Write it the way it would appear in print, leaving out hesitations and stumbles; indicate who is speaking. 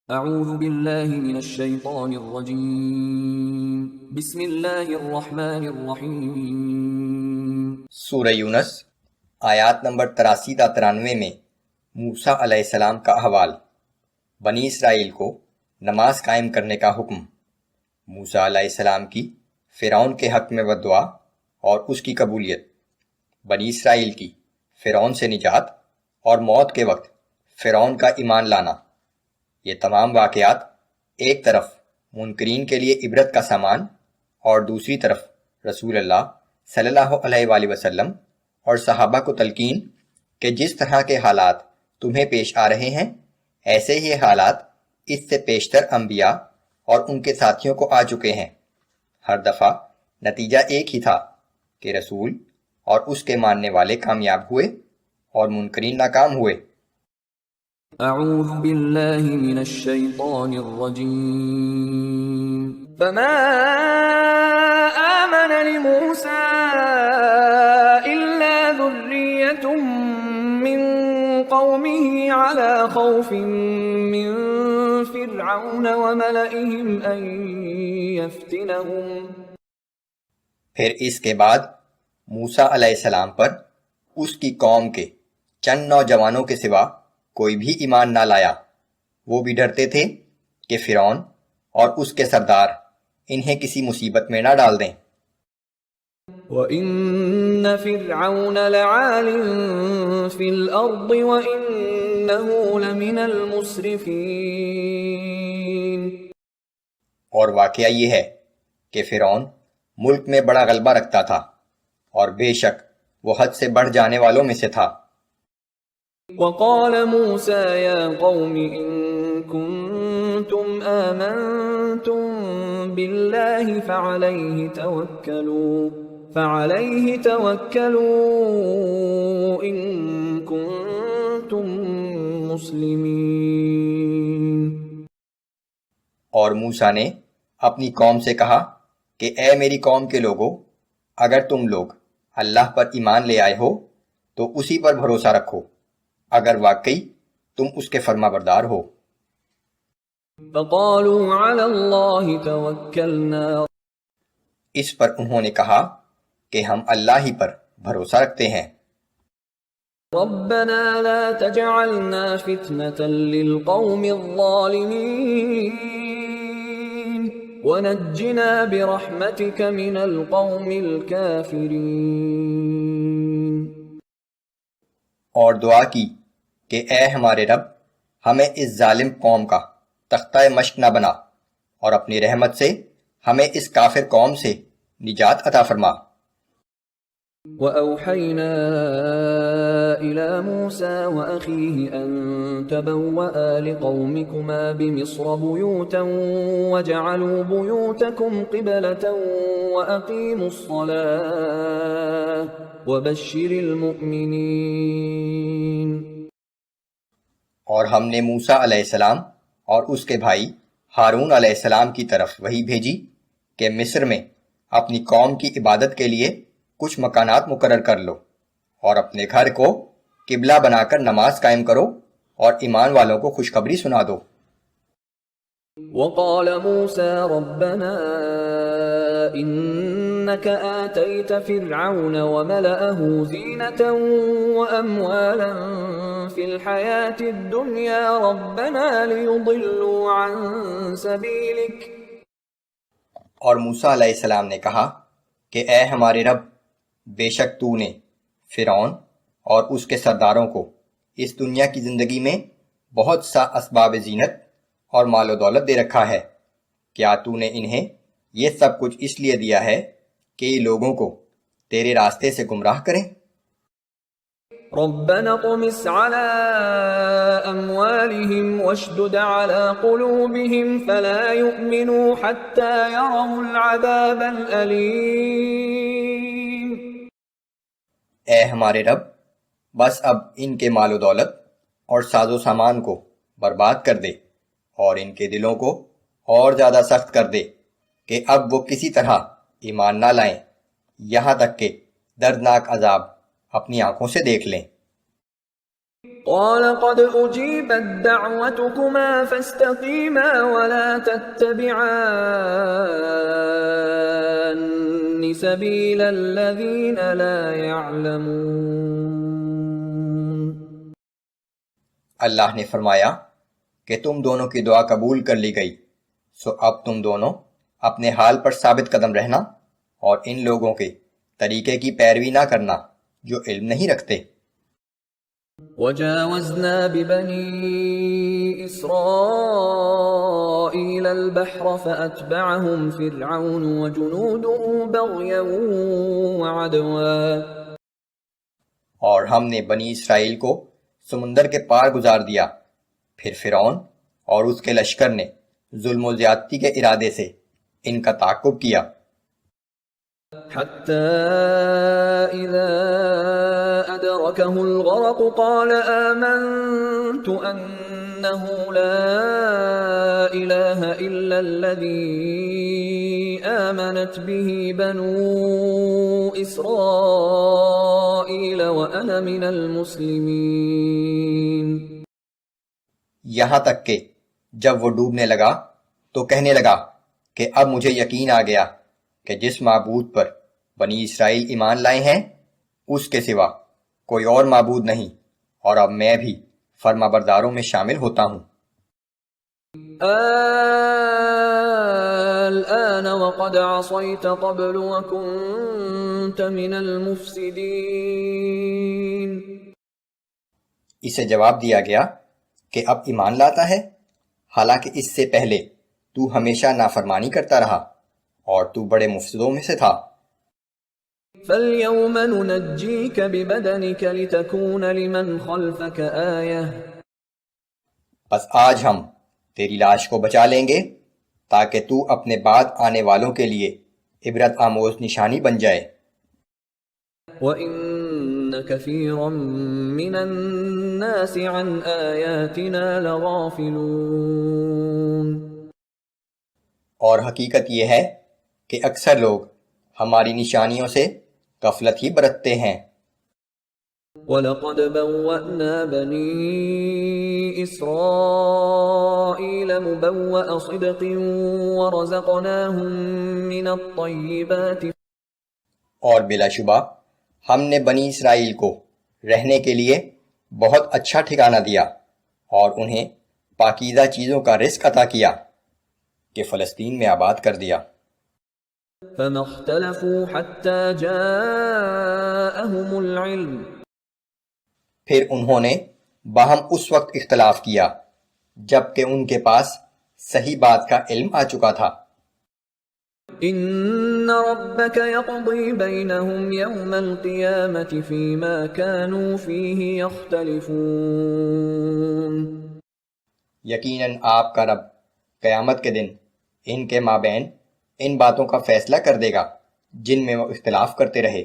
Speaker 1: اعوذ باللہ من الشیطان الرجیم بسم اللہ الرحمن الرحیم۔
Speaker 2: سورہ یونس آیات نمبر 83 تا 93 میں موسیٰ علیہ السلام کا احوال، بنی اسرائیل کو نماز قائم کرنے کا حکم، موسیٰ علیہ السلام کی فرعون کے حق میں بددعا اور اس کی قبولیت، بنی اسرائیل کی فرعون سے نجات اور موت کے وقت فرعون کا ایمان لانا۔ یہ تمام واقعات ایک طرف منکرین کے لیے عبرت کا سامان اور دوسری طرف رسول اللہ صلی اللہ علیہ وآلہ وسلم اور صحابہ کو تلقین کہ جس طرح کے حالات تمہیں پیش آ رہے ہیں ایسے ہی حالات اس سے پیشتر انبیاء اور ان کے ساتھیوں کو آ چکے ہیں۔ ہر دفعہ نتیجہ ایک ہی تھا کہ رسول اور اس کے ماننے والے کامیاب ہوئے اور منکرین ناکام ہوئے۔
Speaker 1: اعوذ باللہ من الشیطان الرجیم۔ فما آمن لموسى إلا ذرية من قومه على خوف من فرعون وملئهم أن يفتنهم۔
Speaker 2: پھر اس کے بعد موسیٰ علیہ السلام پر اس کی قوم کے چند نوجوانوں کے سوا کوئی بھی ایمان نہ لایا۔ وہ بھی ڈرتے تھے کہ فرعون اور اس کے سردار انہیں کسی مصیبت میں نہ ڈال دیں۔
Speaker 1: وَإِنَّ فِرْعَوْنَ لَعَالٍ فِي الْأَرْضِ وَإِنَّهُ لَمِنَ الْمُسْرِفِينَ۔
Speaker 2: اور واقعہ یہ ہے کہ فرعون ملک میں بڑا غلبہ رکھتا تھا اور بے شک وہ حد سے بڑھ جانے والوں میں سے تھا۔
Speaker 1: وَقَالَ مُوسَى يَا قَوْمِ إِن كُنتُمْ آمَنتُم بِاللَّهِ فَعَلَيْهِ تَوَكَّلُوا إِن كُنتُم مُّسْلِمِينَ۔
Speaker 2: اور موسیٰ نے اپنی قوم سے کہا کہ اے میری قوم کے لوگو، اگر تم لوگ اللہ پر ایمان لے آئے ہو تو اسی پر بھروسہ رکھو اگر واقعی تم اس کے فرما بردار ہو۔
Speaker 1: فَقَالُوا عَلَى اللَّهِ تَوَكَّلْنَا۔
Speaker 2: اس پر انہوں نے کہا کہ ہم اللہ ہی پر بھروسہ رکھتے ہیں۔
Speaker 1: رَبَّنَا لَا تَجْعَلْنَا فِتْنَةً لِلْقَوْمِ الظَّالِمِينَ وَنَجِّنَا بِرَحْمَتِكَ مِنَ الْقَوْمِ الْكَافِرِينَ۔
Speaker 2: اور دعا کی کہ اے ہمارے رب، ہمیں اس ظالم قوم کا تختہ مشق نہ بنا اور اپنی رحمت سے ہمیں اس کافر قوم سے نجات عطا فرما۔
Speaker 1: وَأَوْحَيْنَا إِلَى مُوسَى وَأَخِيهِ أَن تَبَوَّآ لِقَوْمِكُمَا بِمِصْرَ بُيُوتًا وَاجْعَلُوا بُيُوتَكُمْ قِبْلَةً وَأَقِيمُوا الصَّلَاةَ وَبَشِّرِ الْمُؤْمِنِينَ۔
Speaker 2: اور ہم نے موسیٰ علیہ السلام اور اس کے بھائی ہارون علیہ السلام کی طرف وحی بھیجی کہ مصر میں اپنی قوم کی عبادت کے لیے کچھ مکانات مقرر کر لو اور اپنے گھر کو قبلہ بنا کر نماز قائم کرو اور ایمان والوں کو خوشخبری سنا دو۔
Speaker 1: وقال موسى ربنا إنك آتيت فرعون وملأه زينة وأموالا في الحياة الدنيا ربنا ليضلوا عن سبيلك۔
Speaker 2: اور موسیٰ علیہ السلام نے کہا کہ اے ہمارے رب، بے شک تو نے فرعون اور اس کے سرداروں کو اس دنیا کی زندگی میں بہت سا اسباب زینت اور مال و دولت دے رکھا ہے، کیا تو نے انہیں یہ سب کچھ اس لیے دیا ہے کہ یہ لوگوں کو تیرے راستے سے گمراہ کریں؟
Speaker 1: ربنا اطمس على أموالهم واشدد على قلوبهم فلا يؤمنوا حتى يروا العذاب الأليم۔
Speaker 2: اے ہمارے رب، بس اب ان کے مال و دولت اور ساز و سامان کو برباد کر دے اور ان کے دلوں کو اور زیادہ سخت کر دے کہ اب وہ کسی طرح ایمان نہ لائیں یہاں تک کہ دردناک عذاب اپنی آنکھوں سے دیکھ لیں۔
Speaker 1: قال قد أجيبت دعوتكما فاستقيما ولا تتبعان سبيل الذين لا يعلمون۔
Speaker 2: اللہ نے فرمایا کہ تم دونوں کی دعا قبول کر لی گئی، سو اب تم دونوں اپنے حال پر ثابت قدم رہنا اور ان لوگوں کے طریقے کی پیروی نہ کرنا جو علم نہیں رکھتے۔
Speaker 1: وجاوزنا ببني إسرائيل البحر فأتبعهم فرعون وجنوده بغيا وعدوا،
Speaker 2: اور ہم نے بنی اسرائیل کو سمندر کے پار گزار دیا، پھر فرعون اور اس کے لشکر نے ظلم و زیادتی کے ارادے سے ان کا تعاقب کیا،
Speaker 1: حتى إذا أدركه الغرق قال آمنت أنه لا إله إلا الذي آمنت به بنو إسرائيل وأنا من المسلمين۔
Speaker 2: یہاں تک کہ جب وہ ڈوبنے لگا تو کہنے لگا کہ اب مجھے یقین آ گیا کہ جس معبود پر بنی اسرائیل ایمان لائے ہیں اس کے سوا کوئی اور معبود نہیں، اور اب میں بھی فرما برداروں میں شامل ہوتا ہوں۔
Speaker 1: الآن وقد عصيت قبل وكنت من المفسدين۔
Speaker 2: اسے جواب دیا گیا کہ اب ایمان لاتا ہے، حالانکہ اس سے پہلے تو ہمیشہ نافرمانی کرتا رہا اور تو بڑے مفسدوں میں سے تھا۔
Speaker 1: فَالْيَوْمَ نُنَجِّيكَ بِبَدَنِكَ لِتَكُونَ لِمَنْ خَلْفَكَ آيَةً،
Speaker 2: بس آج ہم تیری لاش کو بچا لیں گے تاکہ تو اپنے بعد آنے والوں کے لیے عبرت آموز نشانی بن جائے۔
Speaker 1: وَإِنَّ كَثِيرًا مِّنَ النَّاسِ عَنْ آيَاتِنَا لَغَافِلُونَ،
Speaker 2: اور حقیقت یہ ہے کہ اکثر لوگ ہماری نشانیوں سے غفلت ہی برتتے ہیں۔
Speaker 1: وَلَقَدْ بَوَّأْنَا بَنِي إِسْرَائِيلَ مُبَوَّأَ صِدْقٍ وَرَزَقْنَاهُم مِّنَ الطَّيِّبَاتِ،
Speaker 2: اور بلا شبہ ہم نے بنی اسرائیل کو رہنے کے لیے بہت اچھا ٹھکانہ دیا اور انہیں پاکیزہ چیزوں کا رزق عطا کیا کہ فلسطین میں آباد کر دیا۔
Speaker 1: فَمَا اخْتَلَفُوا حَتَّى جَاءَهُمُ الْعِلْمُ،
Speaker 2: پھر انہوں نے باہم اس وقت اختلاف کیا جب کہ ان کے پاس صحیح بات کا علم آ چکا تھا۔
Speaker 1: إِنَّ رَبَّكَ يَقْضِي بَيْنَهُمْ يَوْمَ الْقِيَامَةِ فِيمَا كَانُوا فِيهِ يَخْتَلِفُونَ،
Speaker 2: یقیناً آپ کا رب قیامت کے دن ان کے مابین ان باتوں کا فیصلہ کر دے گا جن میں وہ اختلاف کرتے رہے۔